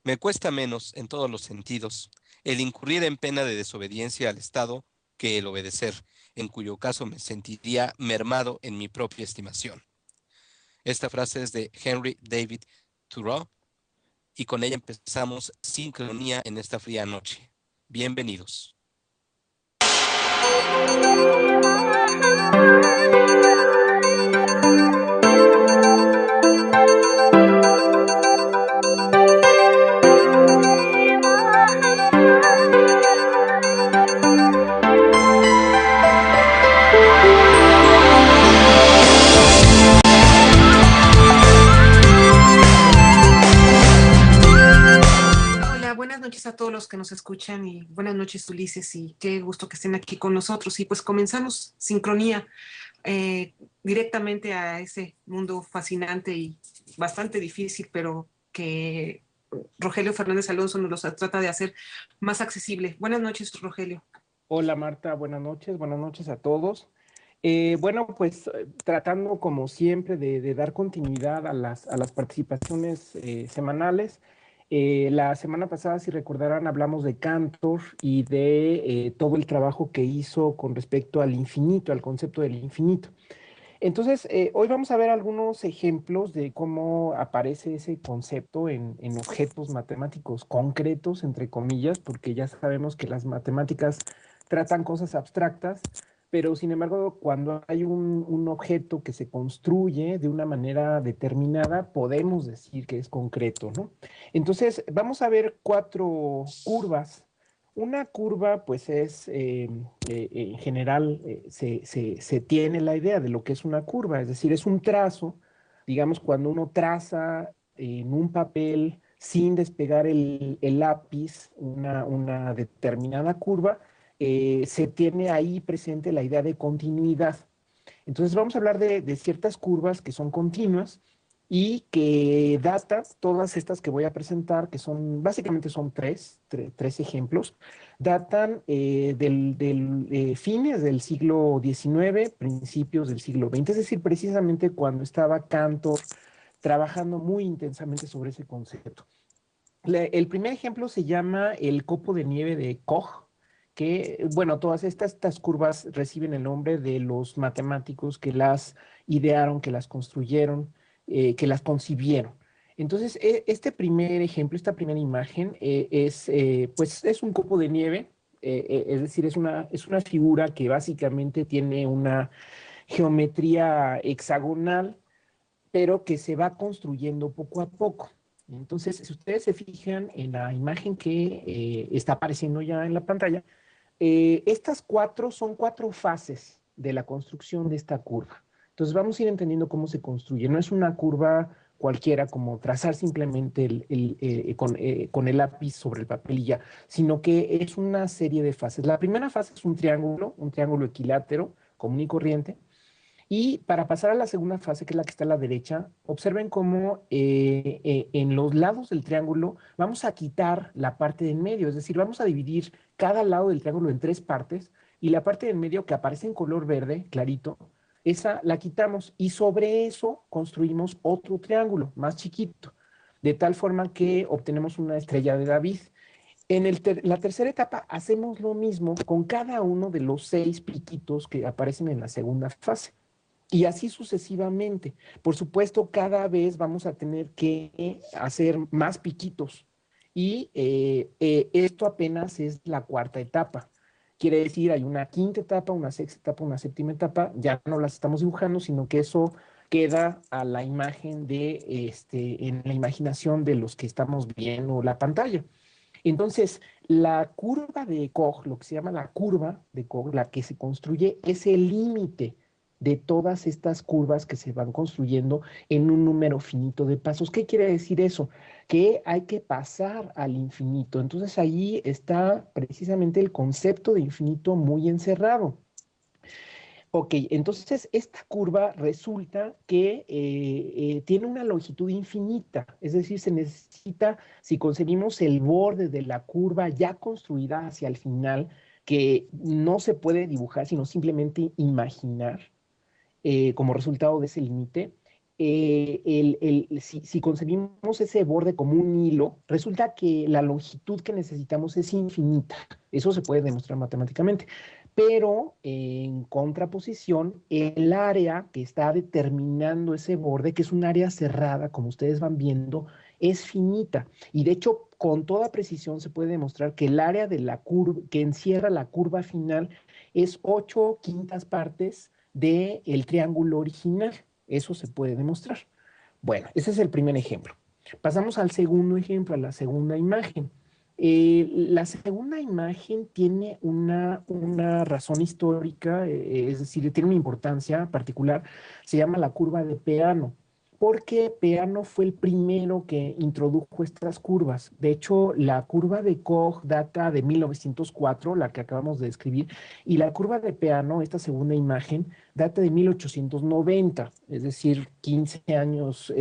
Me cuesta menos, en todos los sentidos, el incurrir en pena de desobediencia al Estado que el obedecer, en cuyo caso me sentiría mermado en mi propia estimación. Esta frase es de Henry David Thoreau y con ella empezamos Sincronía en esta fría noche. Bienvenidos. Hola, buenas noches a todos los que nos escuchan y buenas noches Ulises y qué gusto que estén aquí con nosotros. Y pues comenzamos Sincronía directamente a ese mundo fascinante y bastante difícil, pero que Rogelio Fernández Alonso nos los trata de hacer más accesible. Buenas noches, Rogelio. Hola Marta, buenas noches a todos. Bueno, pues tratando como siempre de dar continuidad a las participaciones semanales. La semana pasada, si recordarán, hablamos de Cantor y de todo el trabajo que hizo con respecto al infinito, al concepto del infinito. Entonces, hoy vamos a ver algunos ejemplos de cómo aparece ese concepto en objetos matemáticos concretos, entre comillas, porque ya sabemos que las matemáticas tratan cosas abstractas, pero sin embargo, cuando hay un objeto que se construye de una manera determinada, podemos decir que es concreto, ¿no? Entonces, vamos a ver cuatro curvas. Una curva, pues es, en general, se tiene la idea de lo que es una curva, es decir, es un trazo, digamos, cuando uno traza en un papel sin despegar el lápiz una determinada curva, se tiene ahí presente la idea de continuidad. Entonces vamos a hablar de ciertas curvas que son continuas y que datan, todas estas que voy a presentar, que son, básicamente son tres ejemplos, datan del fines del siglo XIX, principios del siglo XX, es decir, precisamente cuando estaba Cantor trabajando muy intensamente sobre ese concepto. El primer ejemplo se llama el copo de nieve de Koch, que, bueno, todas estas curvas reciben el nombre de los matemáticos que las idearon, que las construyeron, que las concibieron. Entonces, este primer ejemplo, esta primera imagen, pues es un copo de nieve, es decir, es una figura que básicamente tiene una geometría hexagonal, pero que se va construyendo poco a poco. Entonces, si ustedes se fijan en la imagen que está apareciendo ya en la pantalla, estas cuatro son cuatro fases de la construcción de esta curva. Entonces, vamos a ir entendiendo cómo se construye. No es una curva cualquiera como trazar simplemente con el lápiz sobre el papel y ya, sino que es una serie de fases. La primera fase es un triángulo equilátero común y corriente. Y para pasar a la segunda fase, que es la que está a la derecha, observen cómo en los lados del triángulo vamos a quitar la parte de en medio, es decir, vamos a dividir cada lado del triángulo en tres partes y la parte de en medio que aparece en color verde, clarito, esa la quitamos y sobre eso construimos otro triángulo más chiquito, de tal forma que obtenemos una estrella de David. La tercera etapa hacemos lo mismo con cada uno de los seis piquitos que aparecen en la segunda fase. Y así sucesivamente. Por supuesto, cada vez vamos a tener que hacer más piquitos. Y esto apenas es la cuarta etapa. Quiere decir, hay una quinta etapa, una sexta etapa, una séptima etapa. Ya no las estamos dibujando, sino que eso queda a la imagen en la imaginación de los que estamos viendo la pantalla. Entonces, la curva de Koch, lo que se llama la curva de Koch, la que se construye, es el límite de todas estas curvas que se van construyendo en un número finito de pasos. ¿Qué quiere decir eso? Que hay que pasar al infinito. Entonces, ahí está precisamente el concepto de infinito muy encerrado. Ok, entonces esta curva resulta que tiene una longitud infinita, es decir, se necesita, si conseguimos el borde de la curva ya construida hacia el final, que no se puede dibujar, sino simplemente imaginar como resultado de ese límite, si concebimos ese borde como un hilo, resulta que la longitud que necesitamos es infinita. Eso se puede demostrar matemáticamente. Pero en contraposición, el área que está determinando ese borde, que es un área cerrada, como ustedes van viendo, es finita. Y de hecho, con toda precisión se puede demostrar que el área de la curva, que encierra la curva final, es 8/5 partes del triángulo original. Eso se puede demostrar. Bueno, ese es el primer ejemplo. Pasamos al segundo ejemplo, a la segunda imagen. La segunda imagen tiene una razón histórica, es decir, tiene una importancia particular, se llama la curva de Peano, porque Peano fue el primero que introdujo estas curvas. De hecho, la curva de Koch data de 1904, la que acabamos de describir, y la curva de Peano, esta segunda imagen, data de 1890, es decir, 15 años,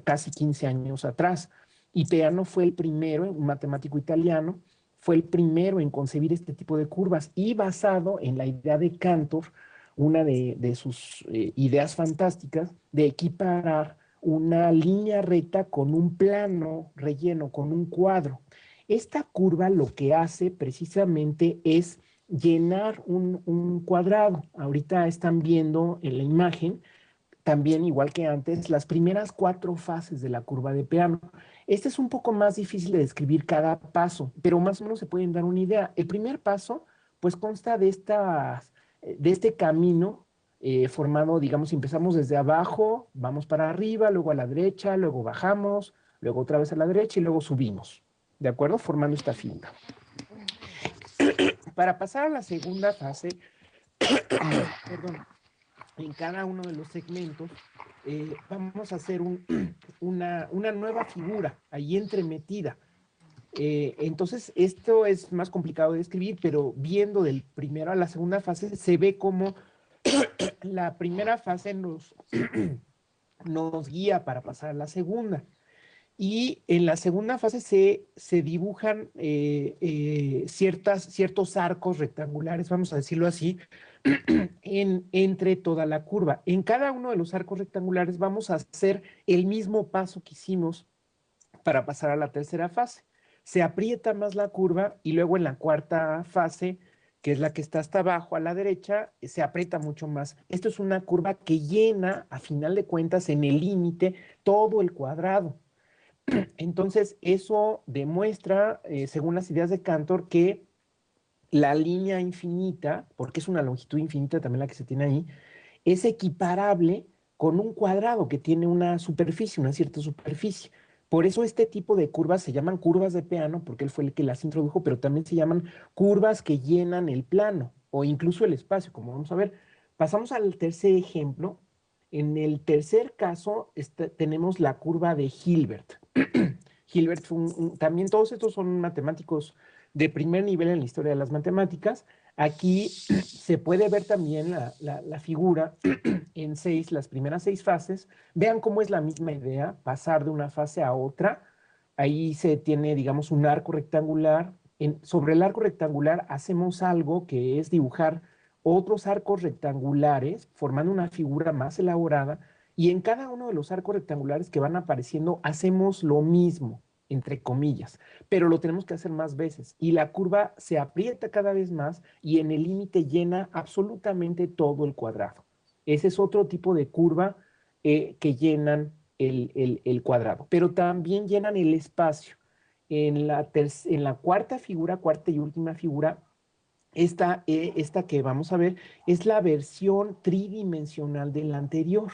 casi 15 años atrás. Y Peano fue el primero, un matemático italiano, fue el primero en concebir este tipo de curvas y basado en la idea de Cantor, una de sus ideas fantásticas de equiparar una línea recta con un plano relleno, con un cuadro. Esta curva lo que hace precisamente es llenar un cuadrado. Ahorita están viendo en la imagen, también igual que antes, las primeras 4 fases de la curva de Peano. Este es un poco más difícil de describir cada paso, pero más o menos se pueden dar una idea. El primer paso, pues consta de este camino formado, digamos, empezamos desde abajo, vamos para arriba, luego a la derecha, luego bajamos, luego otra vez a la derecha y luego subimos, ¿de acuerdo? Formando esta figura. Para pasar a la segunda fase, perdón, en cada uno de los segmentos, vamos a hacer una nueva figura ahí entremetida. Entonces, esto es más complicado de describir, pero viendo del primero a la segunda fase, se ve como la primera fase nos guía para pasar a la segunda. Y en la segunda fase se dibujan ciertos arcos rectangulares, vamos a decirlo así, entre toda la curva. En cada uno de los arcos rectangulares vamos a hacer el mismo paso que hicimos para pasar a la tercera fase. Se aprieta más la curva y luego en la cuarta fase, que es la que está hasta abajo a la derecha, se aprieta mucho más. Esto es una curva que llena, a final de cuentas, en el límite, todo el cuadrado. Entonces, eso demuestra, según las ideas de Cantor, que la línea infinita, porque es una longitud infinita también la que se tiene ahí, es equiparable con un cuadrado que tiene una superficie, una cierta superficie. Por eso este tipo de curvas se llaman curvas de Peano, porque él fue el que las introdujo, pero también se llaman curvas que llenan el plano o incluso el espacio, como vamos a ver. Pasamos al tercer ejemplo. En el tercer caso tenemos la curva de Hilbert. Hilbert fue también todos estos son matemáticos de primer nivel en la historia de las matemáticas. Aquí se puede ver también la figura en las primeras 6 fases. Vean cómo es la misma idea, pasar de una fase a otra. Ahí se tiene, digamos, un arco rectangular. Sobre el arco rectangular hacemos algo que es dibujar otros arcos rectangulares, formando una figura más elaborada. Y en cada uno de los arcos rectangulares que van apareciendo hacemos lo mismo, entre comillas, pero lo tenemos que hacer más veces y la curva se aprieta cada vez más y en el límite llena absolutamente todo el cuadrado. Ese es otro tipo de curva que llenan el cuadrado, pero también llenan el espacio. En la cuarta figura, cuarta y última figura, esta que vamos a ver es la versión tridimensional de la anterior.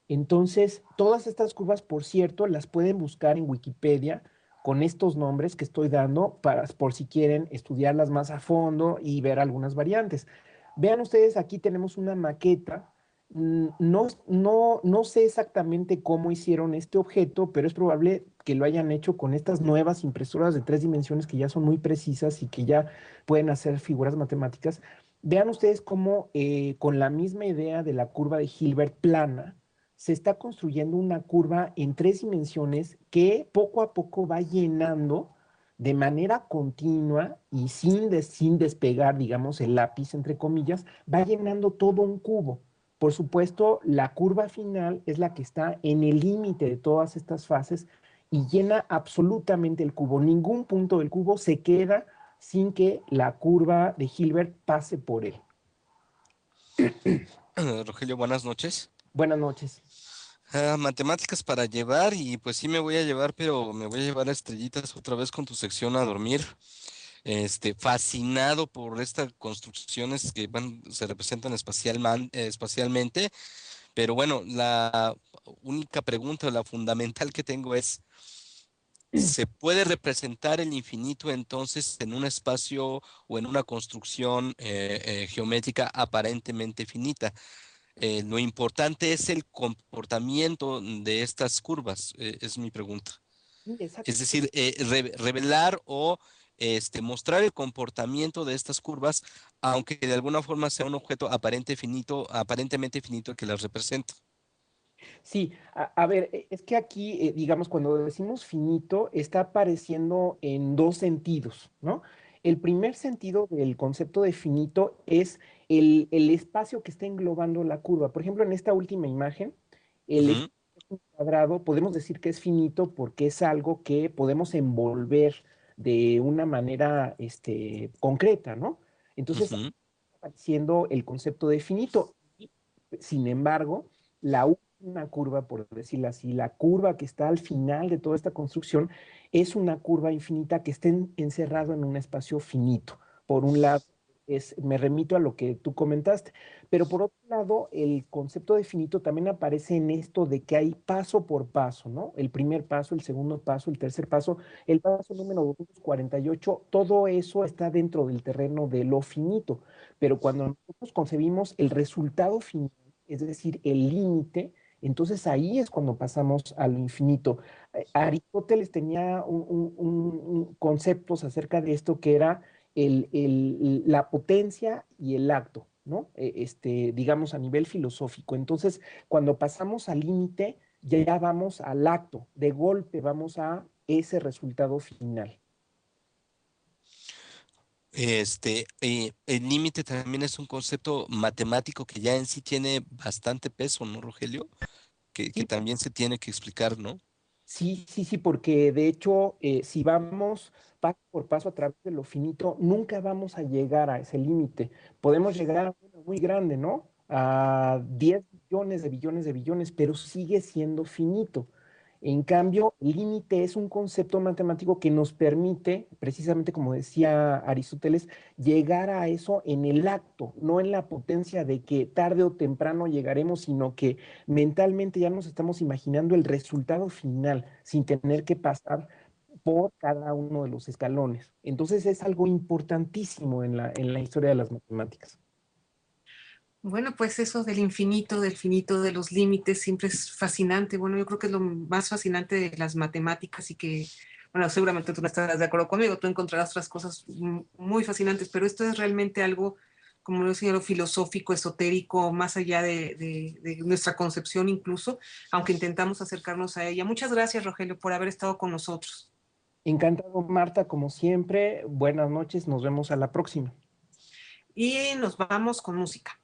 Entonces, todas estas curvas, por cierto, las pueden buscar en Wikipedia con estos nombres que estoy dando por si quieren estudiarlas más a fondo y ver algunas variantes. Vean ustedes, aquí tenemos una maqueta. No sé exactamente cómo hicieron este objeto, pero es probable que lo hayan hecho con estas nuevas impresoras de 3 dimensiones que ya son muy precisas y que ya pueden hacer figuras matemáticas. Vean ustedes cómo con la misma idea de la curva de Hilbert plana, se está construyendo una curva en 3 dimensiones que poco a poco va llenando de manera continua y sin despegar, digamos, el lápiz, entre comillas, va llenando todo un cubo. Por supuesto, la curva final es la que está en el límite de todas estas fases y llena absolutamente el cubo. Ningún punto del cubo se queda sin que la curva de Hilbert pase por él. Rogelio, buenas noches. Buenas noches. Matemáticas para llevar y pues sí me voy a llevar, pero me voy a llevar a estrellitas otra vez con tu sección a dormir. Fascinado por estas construcciones que se representan espacialmente, pero bueno, la única pregunta, la fundamental que tengo es, ¿se puede representar el infinito entonces en un espacio o en una construcción geométrica aparentemente finita? Lo importante es el comportamiento de estas curvas, es mi pregunta. Sí, exacto. Es decir, revelar o mostrar el comportamiento de estas curvas, aunque de alguna forma sea un objeto aparentemente finito que las representa. Sí, a ver, es que aquí, digamos, cuando decimos finito, está apareciendo en dos sentidos, ¿no? El primer sentido del concepto de finito es el espacio que está englobando la curva. Por ejemplo, en esta última imagen, el Ujú, espacio es un cuadrado, podemos decir que es finito porque es algo que podemos envolver de una manera, concreta, ¿no? Entonces, ujú. está apareciendo el concepto de finito. Sin embargo, la última curva, por decirlo así, la curva que está al final de toda esta construcción, es una curva infinita que está encerrado en un espacio finito. Por un lado, me remito a lo que tú comentaste, pero por otro lado, el concepto de finito también aparece en esto de que hay paso por paso, ¿no? El primer paso, el segundo paso, el tercer paso, el paso número 248, todo eso está dentro del terreno de lo finito, pero cuando nosotros concebimos el resultado final, es decir, el límite, entonces ahí es cuando pasamos a lo infinito. Aristóteles tenía conceptos acerca de esto que era la potencia y el acto, ¿no? Digamos a nivel filosófico. Entonces, cuando pasamos al límite, ya vamos al acto, de golpe vamos a ese resultado final. El límite también es un concepto matemático que ya en sí tiene bastante peso, ¿no, Rogelio? Que Sí, también se tiene que explicar, ¿no? sí, sí, sí, porque de hecho, si vamos paso por paso a través de lo finito, nunca vamos a llegar a ese límite. Podemos llegar a uno muy grande, ¿no? A 10 billones de billones, pero sigue siendo finito. En cambio, el límite es un concepto matemático que nos permite, precisamente como decía Aristóteles, llegar a eso en el acto, no en la potencia de que tarde o temprano llegaremos, sino que mentalmente ya nos estamos imaginando el resultado final sin tener que pasar por cada uno de los escalones. Entonces es algo importantísimo en la historia de las matemáticas. Bueno, pues eso del finito, de los límites, siempre es fascinante. Bueno, yo creo que es lo más fascinante de las matemáticas y que, bueno, seguramente tú no estarás de acuerdo conmigo, tú encontrarás otras cosas muy fascinantes, pero esto es realmente algo, como lo decía, lo filosófico, esotérico, más allá de nuestra concepción incluso, aunque intentamos acercarnos a ella. Muchas gracias, Rogelio, por haber estado con nosotros. Encantado, Marta, como siempre. Buenas noches, nos vemos a la próxima. Y nos vamos con música.